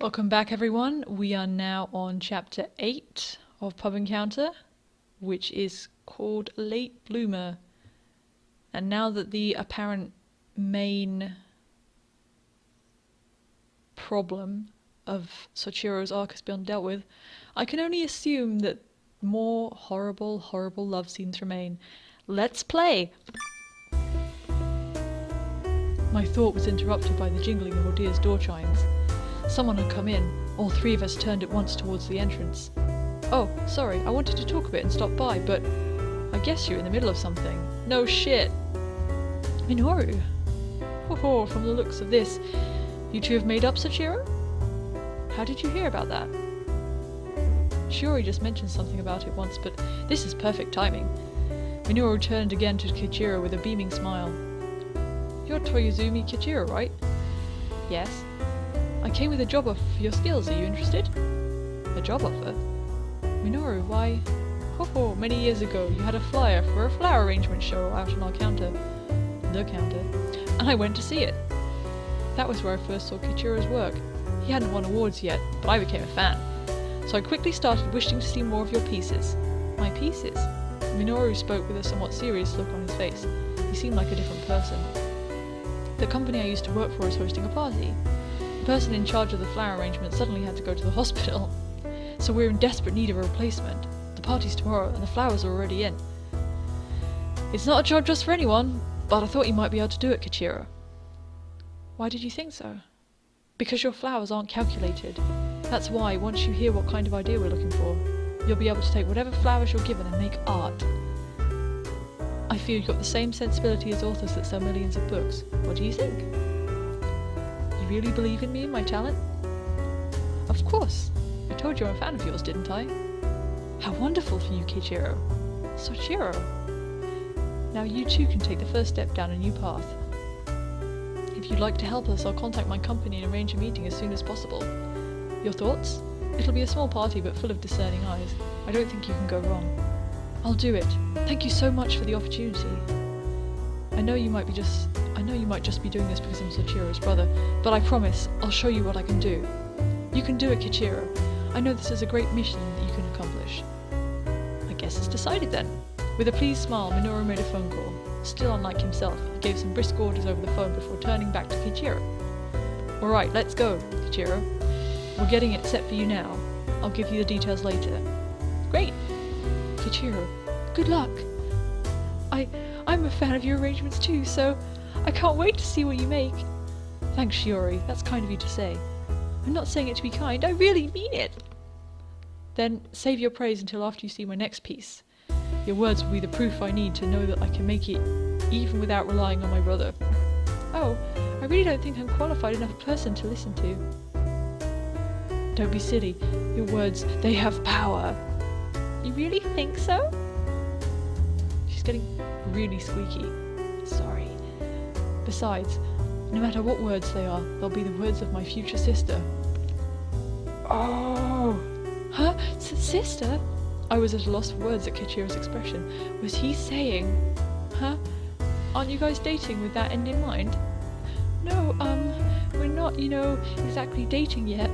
Welcome back, everyone. We are now on chapter 8 of Pub Encounter, which is called Late Bloomer. And now that the apparent main problem of Soichiro's arc has been dealt with, I can only assume that more horrible, horrible love scenes remain. Let's play! My thought was interrupted by the jingling of Ordea's door chimes. Someone had come in. All three of us turned at once towards the entrance. Oh, sorry, I wanted to talk a bit and stop by, but I guess you're in the middle of something. No shit. Minoru. Ho, from the looks of this, you two have made up, Soichiro? How did you hear about that? Shiori just mentioned something about it once, but this is perfect timing. Minoru turned again to Kichiro with a beaming smile. You're Toyoizumi Kichiro, right? Yes. I came with a job offer for your skills. Are you interested? A job offer? Minoru, why? Ho, many years ago you had a flyer for a flower arrangement show out on our counter. The counter. And I went to see it. That was where I first saw Kichiro's work. He hadn't won awards yet, but I became a fan. So I quickly started wishing to see more of your pieces. My pieces? Minoru spoke with a somewhat serious look on his face. He seemed like a different person. The company I used to work for is hosting a party. The person in charge of the flower arrangement suddenly had to go to the hospital. So we're in desperate need of a replacement. The party's tomorrow and the flowers are already in. It's not a job just for anyone, but I thought you might be able to do it, Kichiro. Why did you think so? Because your flowers aren't calculated. That's why, once you hear what kind of idea we're looking for, you'll be able to take whatever flowers you're given and make art. I feel you've got the same sensibility as authors that sell millions of books. What do you think? You really believe in me and my talent? Of course. I told you I'm a fan of yours, didn't I? How wonderful for you, Kichiro. Soichiro. Now you too can take the first step down a new path. If you'd like to help us, I'll contact my company and arrange a meeting as soon as possible. Your thoughts? It'll be a small party but full of discerning eyes. I don't think you can go wrong. I'll do it. Thank you so much for the opportunity. I know you might just be doing this because I'm Soichiro's brother, but I promise I'll show you what I can do. You can do it, Kichiro. I know this is a great mission that you can accomplish. I guess it's decided then. With a pleased smile, Minoru made a phone call. Still unlike himself, he gave some brisk orders over the phone before turning back to Kichiro. Alright, let's go, Kichiro. We're getting it set for you now. I'll give you the details later. Great! Kichiro, good luck! I'm a fan of your arrangements too, so I can't wait to see what you make. Thanks, Shiori. That's kind of you to say. I'm not saying it to be kind, I really mean it! Then save your praise until after you see my next piece. Your words will be the proof I need to know that I can make it, even without relying on my brother. Oh, I really don't think I'm qualified enough person to listen to. Don't be silly. Your words, they have power. You really think so? She's getting really squeaky. Sorry. Besides, no matter what words they are, they'll be the words of my future sister. Oh! Huh? Sister? I was at a loss for words at Kichiro's expression. Was he saying... Huh? Aren't you guys dating with that end in mind? No, we're not, exactly dating yet.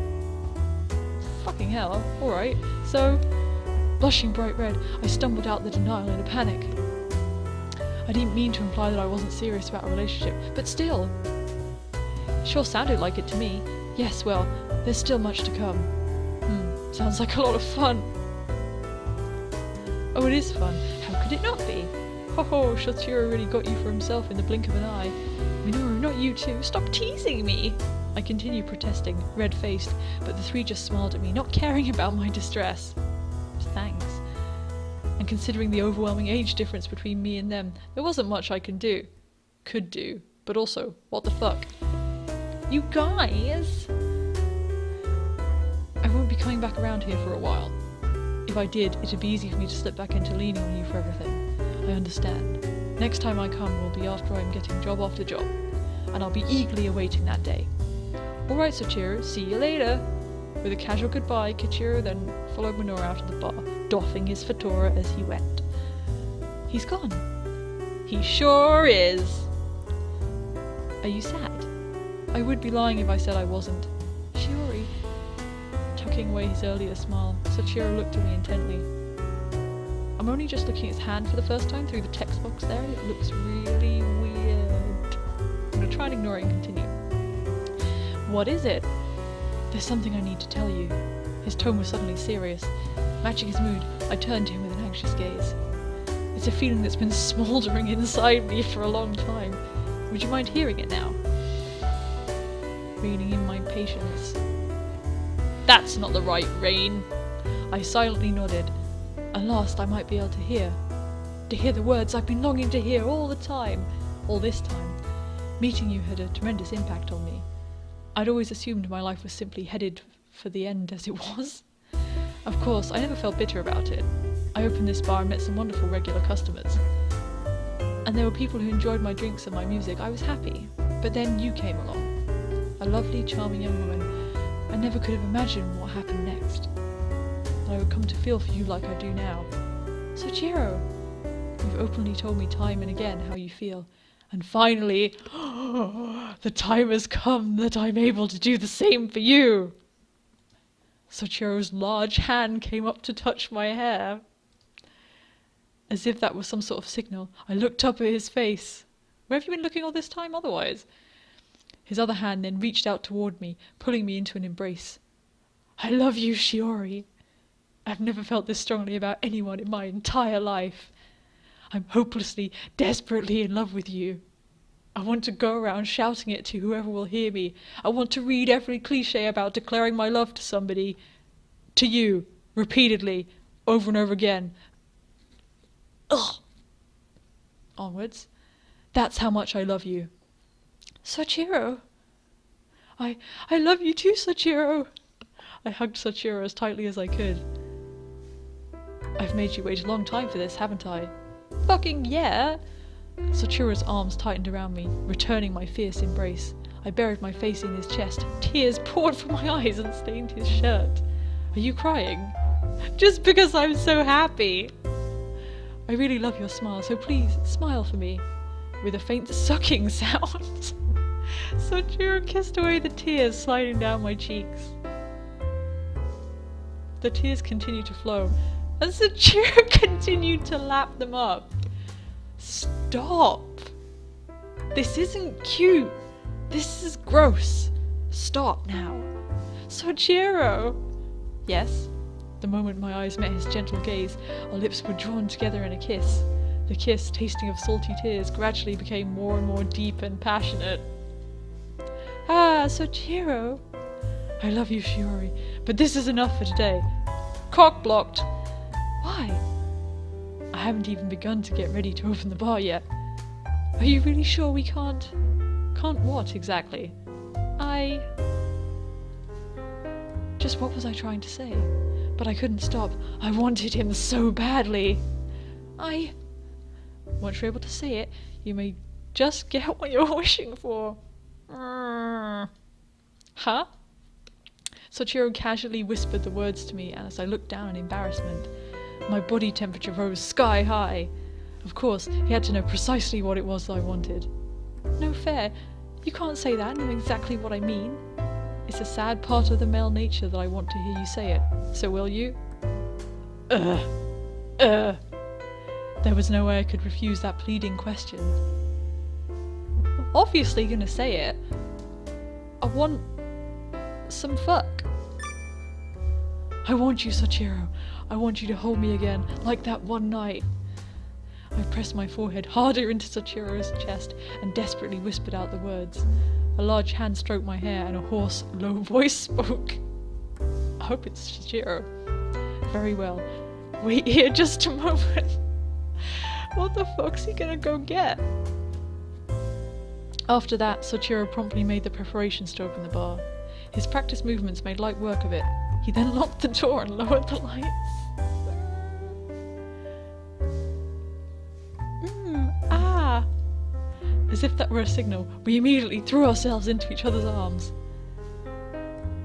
Fucking hell. Alright. So... Blushing bright red, I stumbled out the denial in a panic. I didn't mean to imply that I wasn't serious about a relationship, but still. Sure sounded like it to me. Yes, well, there's still much to come. Sounds like a lot of fun. Oh, it is fun. How could it not be? Ho, Soichiro really got you for himself in the blink of an eye. Minoru, not you too. Stop teasing me! I continued protesting, red-faced, but the three just smiled at me, not caring about my distress. Thanks. And considering the overwhelming age difference between me and them, there wasn't much I could do, but also, what the fuck? You guys! I won't be coming back around here for a while. If I did, it'd be easy for me to slip back into leaning on you for everything. I understand. Next time I come will be after I'm getting job after job, and I'll be eagerly awaiting that day. Alright, Soichiro, see you later! With a casual goodbye, Kichiro then followed Minoru out of the bar, doffing his fedora as he went. He's gone. He sure is. Are you sad? I would be lying if I said I wasn't. She Shiori. Tucking away his earlier smile, Soichiro looked at me intently. I'm only just looking at his hand for the first time through the text box there, and it looks really weird. I'm going to try and ignore it and continue. What is it? There's something I need to tell you. His tone was suddenly serious. Matching his mood, I turned to him with an anxious gaze. It's a feeling that's been smouldering inside me for a long time. Would you mind hearing it now? Reining in my patience. That's not the right rein. I silently nodded. At last I might be able to hear the words I've been longing to hear all this time. Meeting you had a tremendous impact on me. I'd always assumed my life was simply headed for the end as it was. Of course, I never felt bitter about it. I opened this bar and met some wonderful regular customers. And there were people who enjoyed my drinks and my music. I was happy. But then you came along. A lovely, charming young woman. I never could have imagined what happened next. That I would come to feel for you like I do now. Soichiro! You've openly told me time and again how you feel. And finally, the time has come that I'm able to do the same for you. Soichiro's large hand came up to touch my hair. As if that was some sort of signal, I looked up at his face. Where have you been looking all this time otherwise? His other hand then reached out toward me, pulling me into an embrace. I love you, Shiori. I've never felt this strongly about anyone in my entire life. I'm hopelessly, desperately in love with you. I want to go around shouting it to whoever will hear me. I want to read every cliché about declaring my love to somebody. To you, repeatedly, over and over again. Ugh. Onwards. That's how much I love you. Soichiro. I love you too, Soichiro. I hugged Soichiro as tightly as I could. I've made you wait a long time for this, haven't I? Fucking yeah! Soichiro's arms tightened around me, returning my fierce embrace. I buried my face in his chest. Tears poured from my eyes and stained his shirt. Are you crying? Just because I'm so happy! I really love your smile, so please, smile for me. With a faint sucking sound. Soichiro kissed away the tears sliding down my cheeks. The tears continued to flow, and Soichiro continued to lap them up. Stop! This isn't cute. This is gross. Stop now. Soichiro! Yes? The moment my eyes met his gentle gaze, our lips were drawn together in a kiss. The kiss, tasting of salty tears, gradually became more and more deep and passionate. Ah, Soichiro! I love you, Shiori, but this is enough for today. Cock blocked! Why? I haven't even begun to get ready to open the bar yet. Are you really sure we can't? Can't what, exactly? Just what was I trying to say? But I couldn't stop. I wanted him so badly. Once you're able to say it, you may just get what you're wishing for. Huh? Soichiro casually whispered the words to me as I looked down in embarrassment. My body temperature rose sky high. Of course, he had to know precisely what it was I wanted. No fair. You can't say that and know exactly what I mean. It's a sad part of the male nature that I want to hear you say it. So will you? There was no way I could refuse that pleading question. Obviously gonna say it. I want some fuck. I want you, Soichiro. I want you to hold me again, like that one night. I pressed my forehead harder into Soichiro's chest and desperately whispered out the words. A large hand stroked my hair and a hoarse, low voice spoke. I hope it's Soichiro. Very well. Wait here just a moment. What the fuck's he gonna go get? After that, Soichiro promptly made the preparations to open the bar. His practiced movements made light work of it. He then locked the door and lowered the lights. As if that were a signal, we immediately threw ourselves into each other's arms.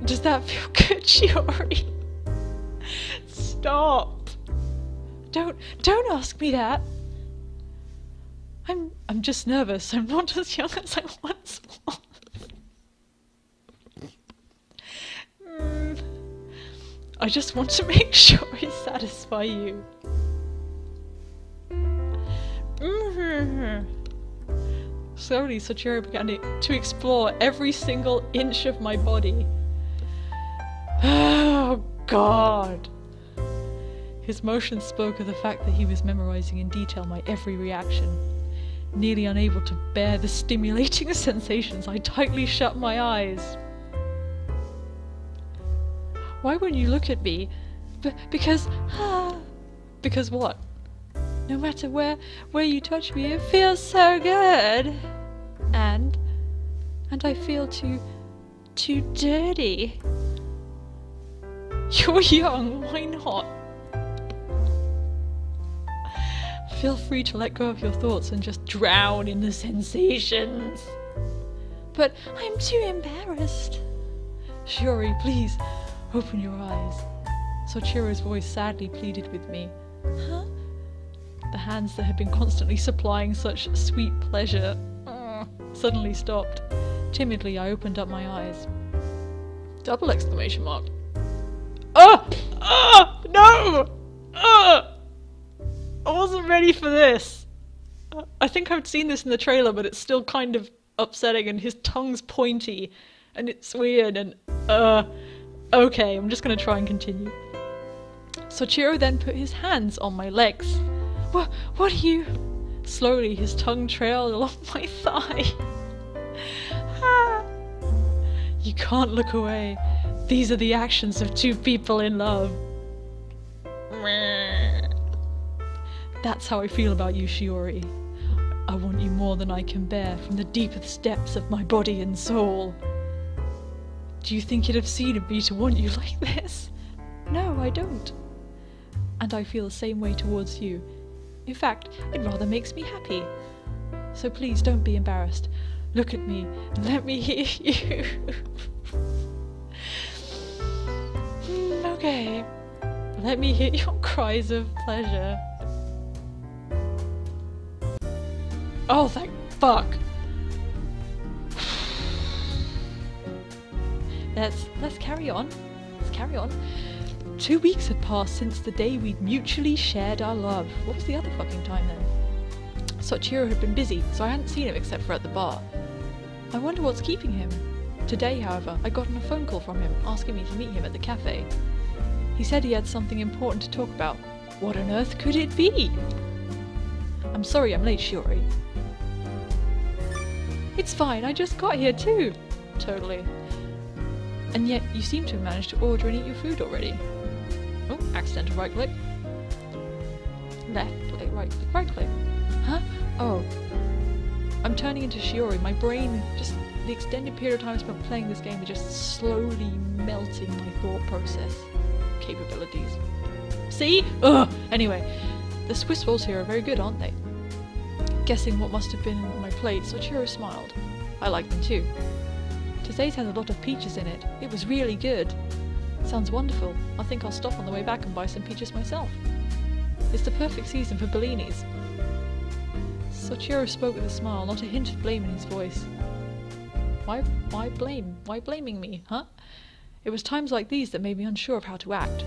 Does that feel good, Shiori? Stop! Don't ask me that! I'm just nervous. I'm not as young as I once was. I just want to make sure I satisfy you. Slowly, Soichiro began to explore every single inch of my body. Oh, God. His motions spoke of the fact that he was memorizing in detail my every reaction. Nearly unable to bear the stimulating sensations, I tightly shut my eyes. Why won't you look at me? Because what? No matter where you touch me, it feels so good. And I feel too dirty. You're young, why not? Feel free to let go of your thoughts and just drown in the sensations. But I'm too embarrassed. Shiori, please, open your eyes. Soichiro's voice sadly pleaded with me. Huh? The hands that had been constantly supplying such sweet pleasure suddenly stopped. Timidly, I opened up my eyes. Double exclamation mark. No! I wasn't ready for this. I think I've seen this in the trailer, but it's still kind of upsetting, and his tongue's pointy, and it's weird, and okay, I'm just gonna try and continue. Soichiro then put his hands on my legs. What are you? Slowly, his tongue trailed along my thigh. You can't look away. These are the actions of two people in love. That's how I feel about you, Shiori. I want you more than I can bear from the deepest depths of my body and soul. Do you think it obscene of me to want you like this? No, I don't. And I feel the same way towards you. In fact, it rather makes me happy. So please don't be embarrassed. Look at me and let me hear you. Okay. Let me hear your cries of pleasure. Oh, thank fuck. Let's carry on. Let's carry on. 2 weeks had passed since the day we'd mutually shared our love. What was the other fucking time then? Soichiro had been busy, so I hadn't seen him except for at the bar. I wonder what's keeping him. Today, however, I got on a phone call from him asking me to meet him at the cafe. He said he had something important to talk about. What on earth could it be? I'm sorry I'm late, Shiori. It's fine, I just got here too. Totally. And yet, you seem to have managed to order and eat your food already. Oh, accidental right click. Left click, right click, right click. Huh? Oh. I'm turning into Shiori. My brain, just the extended period of time I spent playing this game, is just slowly melting my thought process capabilities. See? Ugh! Anyway, the Swiss rolls here are very good, aren't they? Guessing what must have been on my plate, Soichiro smiled. I like them too. Today's has a lot of peaches in it. It was really good. Sounds wonderful. I think I'll stop on the way back and buy some peaches myself. It's the perfect season for bellinis. Soichiro spoke with a smile, not a hint of blame in his voice. Why blame? Why blaming me, huh? It was times like these that made me unsure of how to act.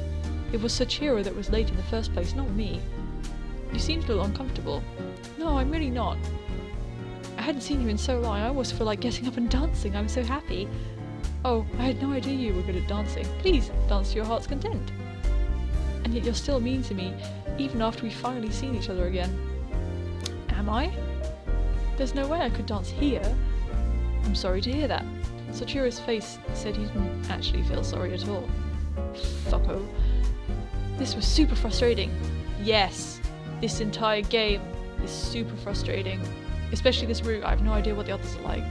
It was Soichiro that was late in the first place, not me. You seemed a little uncomfortable. No, I'm really not. I hadn't seen you in so long, I almost feel like getting up and dancing. I'm so happy. Oh, I had no idea you were good at dancing. Please, dance to your heart's content. And yet you're still mean to me, even after we've finally seen each other again. Am I? There's no way I could dance here. I'm sorry to hear that. Soichiro's face said he didn't actually feel sorry at all. Fucko. This was super frustrating. Yes, this entire game is super frustrating. Especially this route, I have no idea what the others are like.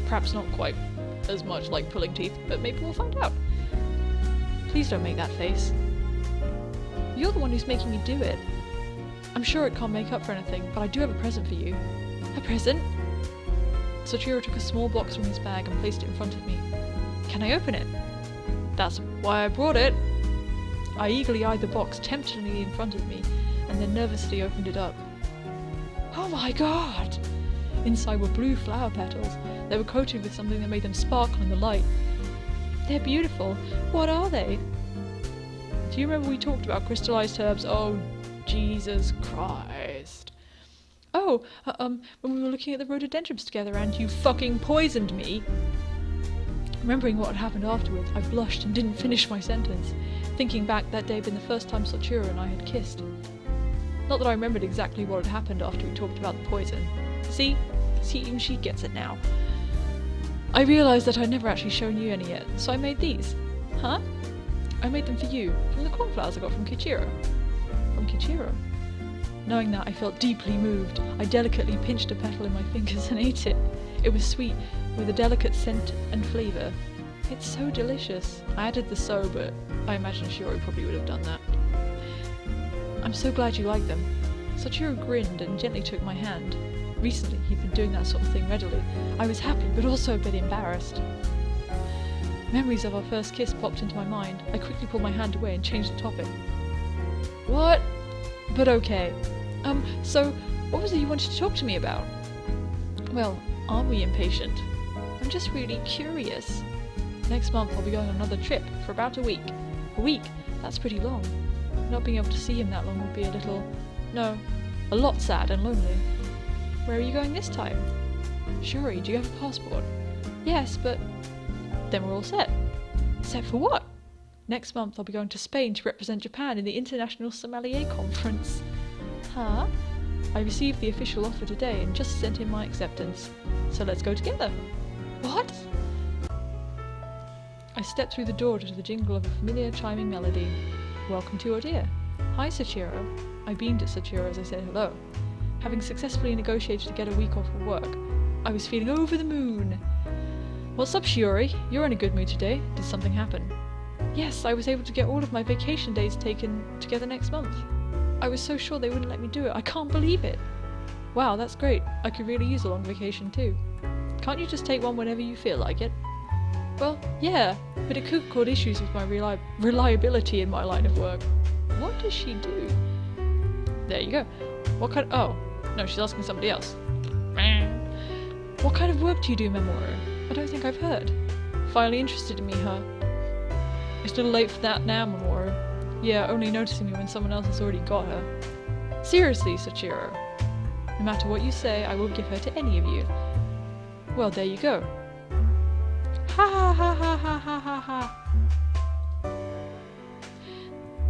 Perhaps not quite as much like pulling teeth, but maybe we'll find out. Please don't make that face. You're the one who's making me do it. I'm sure it can't make up for anything, but I do have a present for you. A present? Soichiro took a small box from his bag and placed it in front of me. Can I open it? That's why I brought it. I eagerly eyed the box temptingly in front of me, and then nervously opened it up. Oh my god! Inside were blue flower petals. They were coated with something that made them sparkle in the light. They're beautiful. What are they? Do you remember we talked about crystallized herbs? Oh, Jesus Christ. Oh, when we were looking at the rhododendrons together and you fucking poisoned me. Remembering what had happened afterwards, I blushed and didn't finish my sentence, thinking back that day had been the first time Soichiro and I had kissed. Not that I remembered exactly what had happened after we talked about the poison. See, even she gets it now. I realised that I'd never actually shown you any yet, so I made these. Huh? I made them for you, from the cornflowers I got from Kichiro. From Kichiro? Knowing that, I felt deeply moved. I delicately pinched a petal in my fingers and ate it. It was sweet, with a delicate scent and flavour. It's so delicious. I added the so, but I imagine Shiori probably would have done that. I'm so glad you like them. Soichiro grinned and gently took my hand. Recently, he'd been doing that sort of thing readily. I was happy, but also a bit embarrassed. Memories of our first kiss popped into my mind. I quickly pulled my hand away and changed the topic. What? But okay. So, what was it you wanted to talk to me about? Well, aren't we impatient? I'm just really curious. Next month I'll be going on another trip for about a week. A week? That's pretty long. Not being able to see him that long would be a lot sad and lonely. Where are you going this time? Shiori, do you have a passport? Yes, but... Then we're all set. Set for what? Next month I'll be going to Spain to represent Japan in the International Sommelier Conference. Huh? I received the official offer today and just sent in my acceptance. So let's go together. What? I stepped through the door to the jingle of a familiar chiming melody. Welcome to Odear. Hi, Soichiro. I beamed at Soichiro as I said hello. Having successfully negotiated to get a week off of work, I was feeling over the moon. What's up, Shiori? You're in a good mood today. Did something happen? Yes, I was able to get all of my vacation days taken together next month. I was so sure they wouldn't let me do it. I can't believe it. Wow, that's great. I could really use a long vacation too. Can't you just take one whenever you feel like it? Well, yeah, but it could cause issues with my reliability in my line of work. What does she do? There you go. What kind of... Oh, no, she's asking somebody else. What kind of work do you do, Memoru? I don't think I've heard. Finally interested in me, huh? It's a little late for that now, Memoru. Yeah, only noticing me when someone else has already got her. Seriously, Soichiro. No matter what you say, I won't give her to any of you. Well, there you go. Ha ha ha ha ha ha ha ha.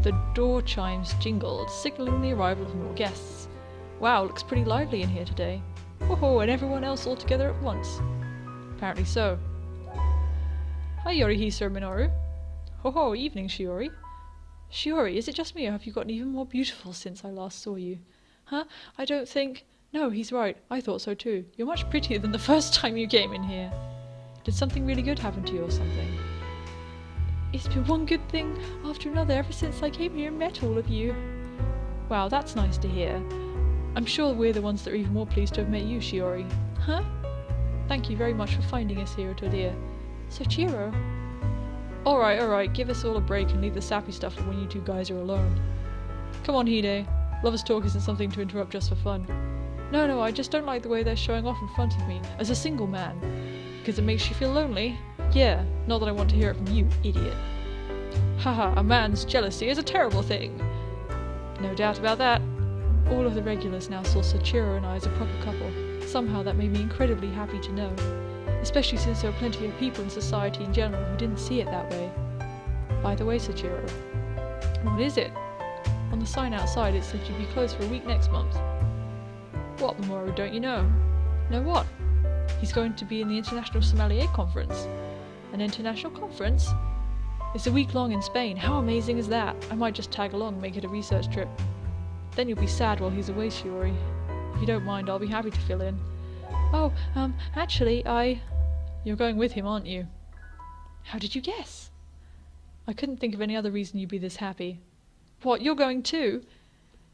The door chimes jingled, signalling the arrival of more guests. Wow, looks pretty lively in here today. Oh, and everyone else all together at once. Apparently so. Hi, Yorihisa Minoru. Ho, evening, Shiori. Shiori, is it just me, or have you gotten even more beautiful since I last saw you? Huh? I don't think... No, he's right. I thought so too. You're much prettier than the first time you came in here. Did something really good happen to you or something? It's been one good thing after another ever since I came here and met all of you. Wow, that's nice to hear. I'm sure we're the ones that are even more pleased to have met you, Shiori. Huh? Thank you very much for finding us here at Odear. Soichiro. Alright, give us all a break and leave the sappy stuff for when you two guys are alone. Come on, Hide. Lovers' talk isn't something to interrupt just for fun. No, I just don't like the way they're showing off in front of me, as a single man. Because it makes you feel lonely? Yeah, not that I want to hear it from you, idiot. Haha, a man's jealousy is a terrible thing. No doubt about that. All of the regulars now saw Soichiro and I as a proper couple. Somehow that made me incredibly happy to know. Especially since there were plenty of people in society in general who didn't see it that way. By the way, Soichiro, what is it? On the sign outside it said you'd be closed for a week next month. What, Mamoru, don't you know? Know what? He's going to be in the International Sommelier Conference. An international conference? It's a week long in Spain. How amazing is that? I might just tag along and make it a research trip. Then you'll be sad while he's away, Shiori. If you don't mind, I'll be happy to fill in. Oh, actually, You're going with him, aren't you? How did you guess? I couldn't think of any other reason you'd be this happy. What, you're going too?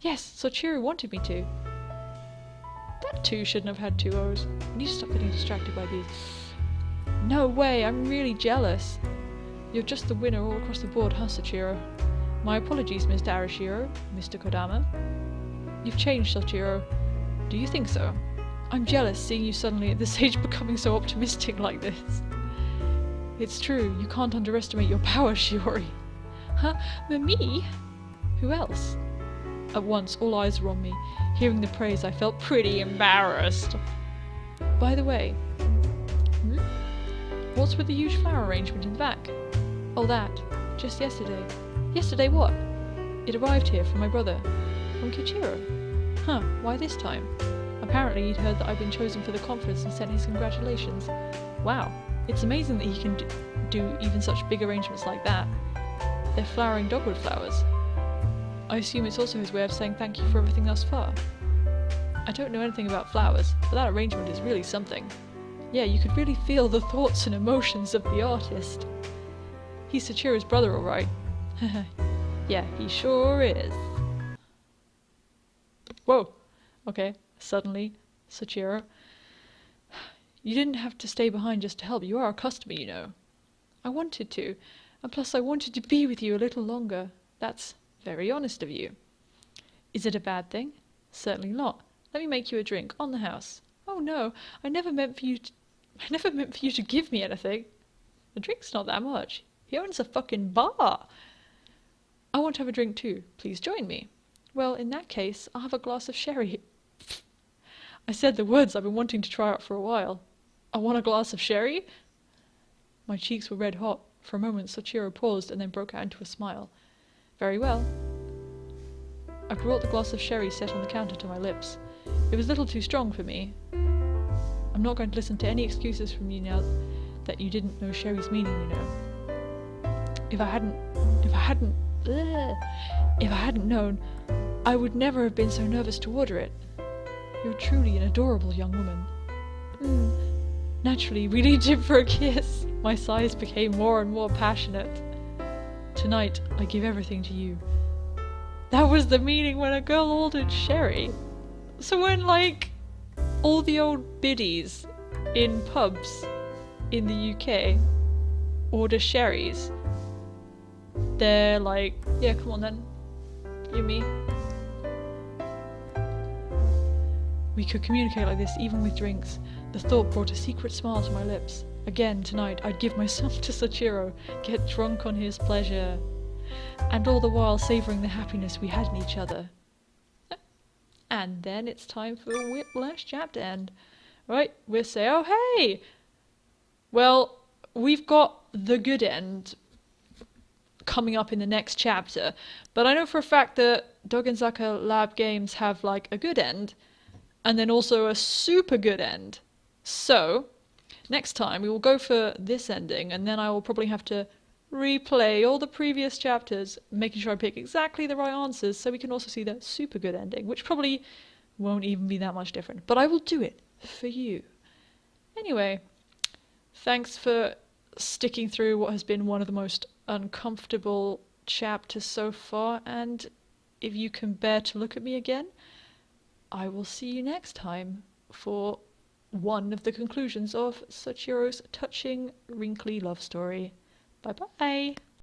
Yes, Soichiro wanted me to. That too shouldn't have had two O's. I need to stop getting distracted by these. No way, I'm really jealous. You're just the winner all across the board, huh, Soichiro? My apologies, Mr. Arashiro, Mr. Kodama. You've changed, Soichiro. Do you think so? I'm jealous seeing you suddenly at this age becoming so optimistic like this. It's true, you can't underestimate your power, Shiori. Huh? Me? Who else? At once, all eyes were on me. Hearing the praise, I felt pretty embarrassed. By the way, what's with the huge flower arrangement in the back? Oh, that. Just yesterday. Yesterday what? It arrived here from my brother. From Soichiro. Huh, why this time? Apparently he'd heard that I'd been chosen for the conference and sent his congratulations. Wow, it's amazing that he can do even such big arrangements like that. They're flowering dogwood flowers. I assume it's also his way of saying thank you for everything thus far. I don't know anything about flowers, but that arrangement is really something. Yeah, you could really feel the thoughts and emotions of the artist. He's Soichiro's brother, alright. Yeah, he sure is. Whoa! Okay, suddenly, Soichiro. You didn't have to stay behind just to help. You are a customer, you know. I wanted to, and plus I wanted to be with you a little longer. That's very honest of you. Is it a bad thing? Certainly not. Let me make you a drink on the house. Oh no, I never meant for you to give me anything. The drink's not that much. He owns a fucking bar. I want to have a drink too. Please join me. Well, in that case, I'll have a glass of sherry. I said the words I've been wanting to try out for a while. I want a glass of sherry? My cheeks were red hot. For a moment, Soichiro paused and then broke out into a smile. Very well. I brought the glass of sherry set on the counter to my lips. It was a little too strong for me. I'm not going to listen to any excuses from you now that you didn't know sherry's meaning, you know. If I hadn't known, I would never have been so nervous to order it. You're truly an adorable young woman. Naturally, we leaned in for a kiss. My sighs became more and more passionate. Tonight, I give everything to you. That was the meaning when a girl ordered sherry. So when, like, all the old biddies in pubs in the UK order sherries, they're like, yeah, come on then. You and me. We could communicate like this even with drinks. The thought brought a secret smile to my lips. Again, tonight, I'd give myself to Soichiro, get drunk on his pleasure, and all the while savouring the happiness we had in each other. And then it's time for Whiplash chapter end. Right, we'll say, oh hey! Well, we've got the good end coming up in the next chapter, but I know for a fact that Dogenzaka Lab Games have like a good end, and then also a super good end. So, next time we will go for this ending, and then I will probably have to replay all the previous chapters, making sure I pick exactly the right answers so we can also see the super good ending, which probably won't even be that much different. But I will do it for you. Anyway, thanks for sticking through what has been one of the most uncomfortable chapters so far, and if you can bear to look at me again, I will see you next time for one of the conclusions of Soichiro's touching, wrinkly love story. Bye bye!